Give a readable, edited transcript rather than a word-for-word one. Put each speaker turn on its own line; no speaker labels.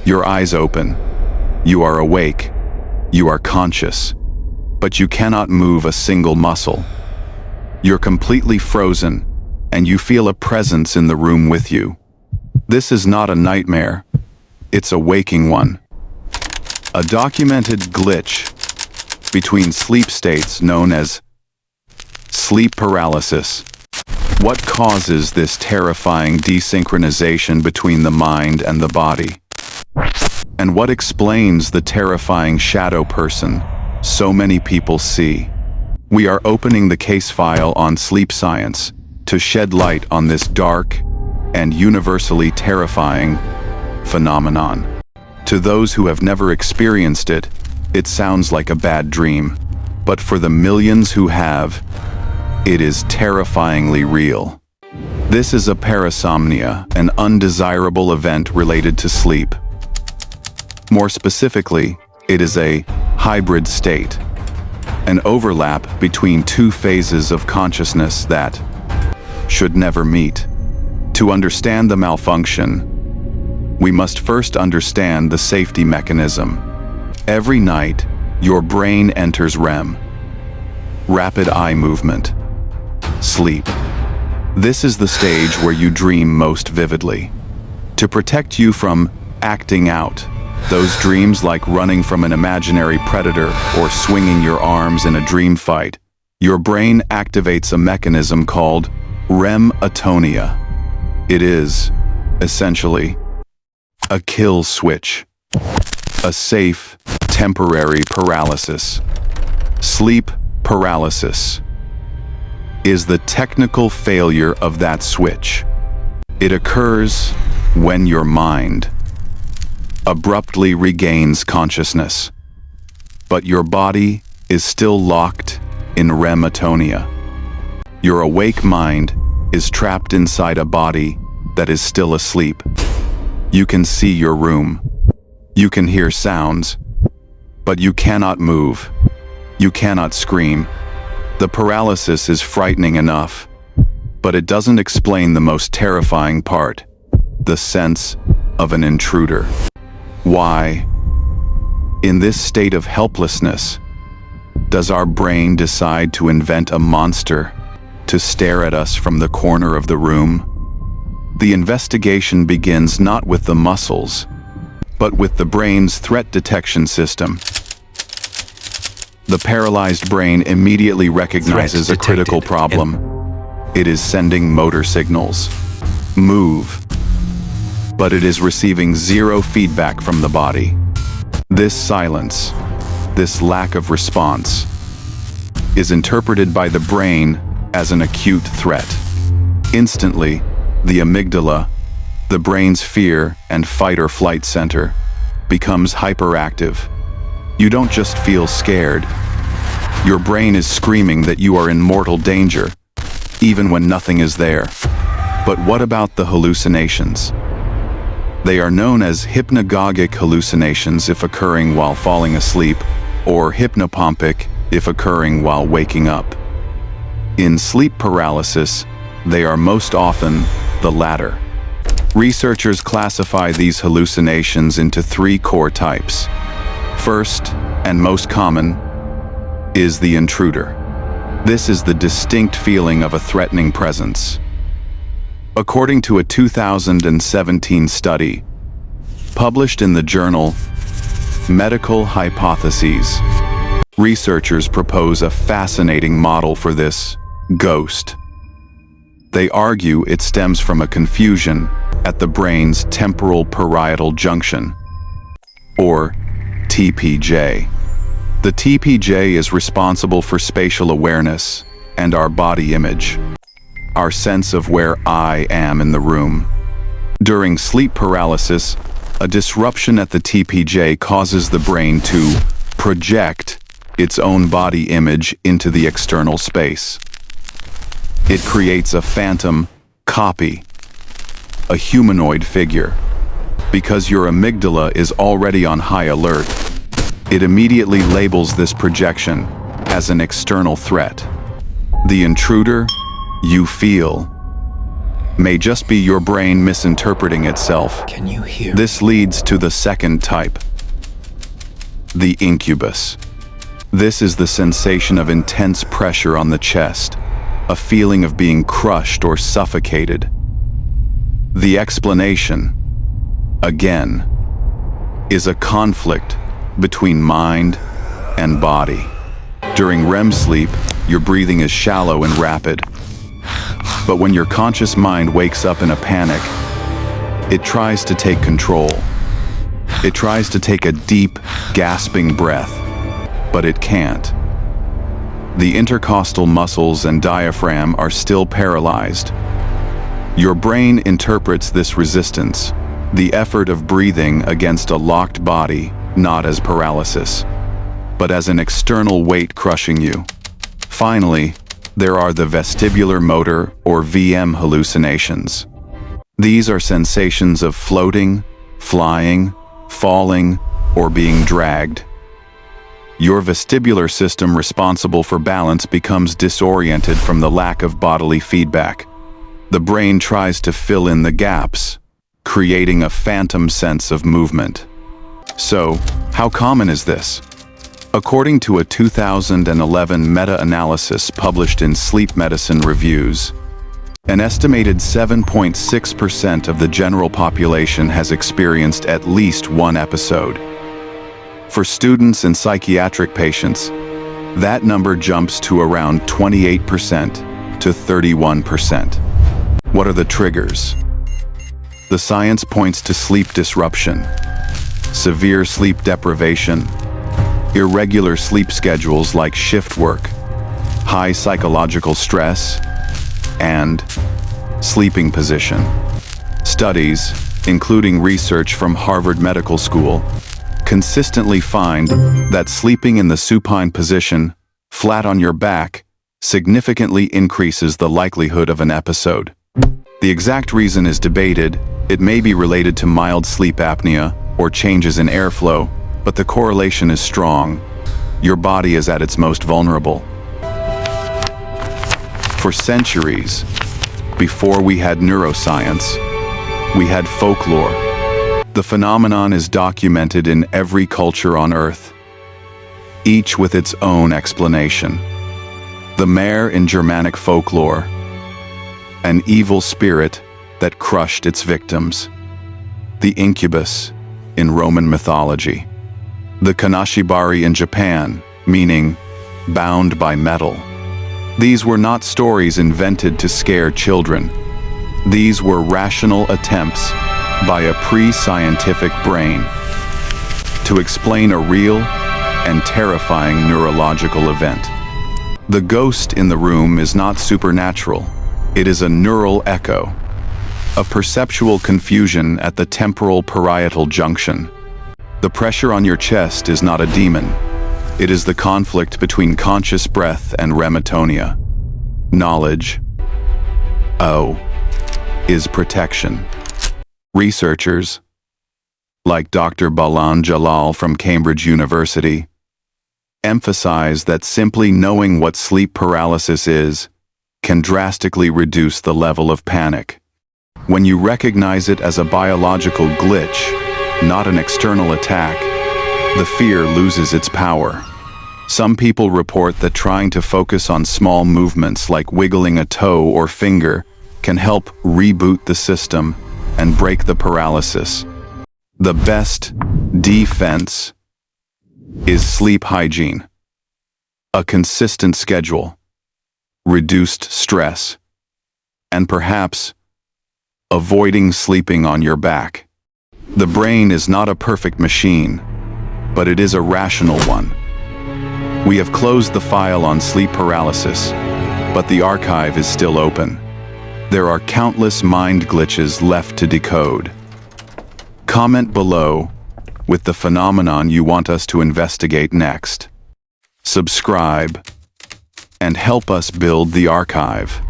Your eyes open. You are awake. You are conscious. But you cannot move a single muscle. You're completely frozen, and you feel a presence in the room with you. This is not a nightmare. It's a waking one. A documented glitch between sleep states known as sleep paralysis. What causes this terrifying desynchronization between the mind and the body? And what explains the terrifying shadow person so many people see? We are opening the case file on sleep science to shed light on this dark and universally terrifying phenomenon. To those who have never experienced it, it sounds like a bad dream. But for the millions who have, it is terrifyingly real. This is a parasomnia, an undesirable event related to sleep. More specifically, it is a hybrid state, an overlap between two phases of consciousness that should never meet. To understand the malfunction, we must first understand the safety mechanism. Every night, your brain enters REM, rapid eye movement, sleep. This is the stage where you dream most vividly. To protect you from acting out, those dreams like running from an imaginary predator or swinging your arms in a dream fight, your brain activates a mechanism called REM atonia. It is, essentially, a kill switch, a safe, temporary paralysis. Sleep paralysis is the technical failure of that switch. It occurs when your mind abruptly regains consciousness, but your body is still locked in REM atonia. Your awake mind is trapped inside a body that is still asleep. You can see your room. You can hear sounds, but you cannot move. You cannot scream. The paralysis is frightening enough, but it doesn't explain the most terrifying part, the sense of an intruder. Why, in this state of helplessness, does our brain decide to invent a monster to stare at us from the corner of the room? The investigation begins not with the muscles, but with the brain's threat detection system. The paralyzed brain immediately recognizes a critical problem. It is sending motor signals. Move. But it is receiving zero feedback from the body. This silence, this lack of response, is interpreted by the brain as an acute threat. Instantly, the amygdala, the brain's fear and fight or flight center, becomes hyperactive. You don't just feel scared. Your brain is screaming that you are in mortal danger, even when nothing is there. But what about the hallucinations? They are known as hypnagogic hallucinations if occurring while falling asleep, or hypnopompic if occurring while waking up. In sleep paralysis, they are most often the latter. Researchers classify these hallucinations into three core types. First, and most common, is the intruder. This is the distinct feeling of a threatening presence. According to a 2017 study, published in the journal Medical Hypotheses, researchers propose a fascinating model for this ghost. They argue it stems from a confusion at the brain's temporal parietal junction, or TPJ. The TPJ is responsible for spatial awareness and our body image, our sense of where I am in the room. During sleep paralysis, a disruption at the TPJ causes the brain to project its own body image into the external space. It creates a phantom copy, a humanoid figure. Because your amygdala is already on high alert, it immediately labels this projection as an external threat. The intruder you feel may just be your brain misinterpreting itself.
Can you hear?
This leads to the second type, the incubus. This is the sensation of intense pressure on the chest, a feeling of being crushed or suffocated. The explanation, again, is a conflict between mind and body. During REM sleep, your breathing is shallow and rapid. But when your conscious mind wakes up in a panic, it tries to take control. It tries to take a deep, gasping breath, but it can't. The intercostal muscles and diaphragm are still paralyzed. Your brain interprets this resistance, the effort of breathing against a locked body, not as paralysis, but as an external weight crushing you. Finally, there are the vestibular motor or VM hallucinations. These are sensations of floating, flying, falling, or being dragged. Your vestibular system responsible for balance becomes disoriented from the lack of bodily feedback. The brain tries to fill in the gaps, creating a phantom sense of movement. So, how common is this? According to a 2011 meta-analysis published in Sleep Medicine Reviews, an estimated 7.6% of the general population has experienced at least one episode. For students and psychiatric patients, that number jumps to around 28% to 31%. What are the triggers? The science points to sleep disruption, severe sleep deprivation, irregular sleep schedules like shift work, high psychological stress, and sleeping position. Studies, including research from Harvard Medical School, consistently find that sleeping in the supine position, flat on your back, significantly increases the likelihood of an episode. The exact reason is debated. It may be related to mild sleep apnea or changes in airflow, but the correlation is strong. Your body is at its most vulnerable. For centuries, before we had neuroscience, we had folklore. The phenomenon is documented in every culture on Earth, each with its own explanation. The mare in Germanic folklore, an evil spirit that crushed its victims. The incubus in Roman mythology. The kanashibari in Japan, meaning bound by metal. These were not stories invented to scare children. These were rational attempts by a pre-scientific brain to explain a real and terrifying neurological event. The ghost in the room is not supernatural. It is a neural echo, a perceptual confusion at the temporal parietal junction. The pressure on your chest is not a demon. It is the conflict between conscious breath and rematonia. Knowledge, is protection. Researchers, like Dr. Balan Jalal from Cambridge University, emphasize that simply knowing what sleep paralysis is can drastically reduce the level of panic. When you recognize it as a biological glitch, not an external attack, the fear loses its power. Some people report that trying to focus on small movements like wiggling a toe or finger can help reboot the system and break the paralysis. The best defense is sleep hygiene, a consistent schedule, reduced stress, and perhaps avoiding sleeping on your back. The brain is not a perfect machine, but it is a rational one. We have closed the file on sleep paralysis, but the archive is still open. There are countless mind glitches left to decode. Comment below with the phenomenon you want us to investigate next. Subscribe and help us build the archive.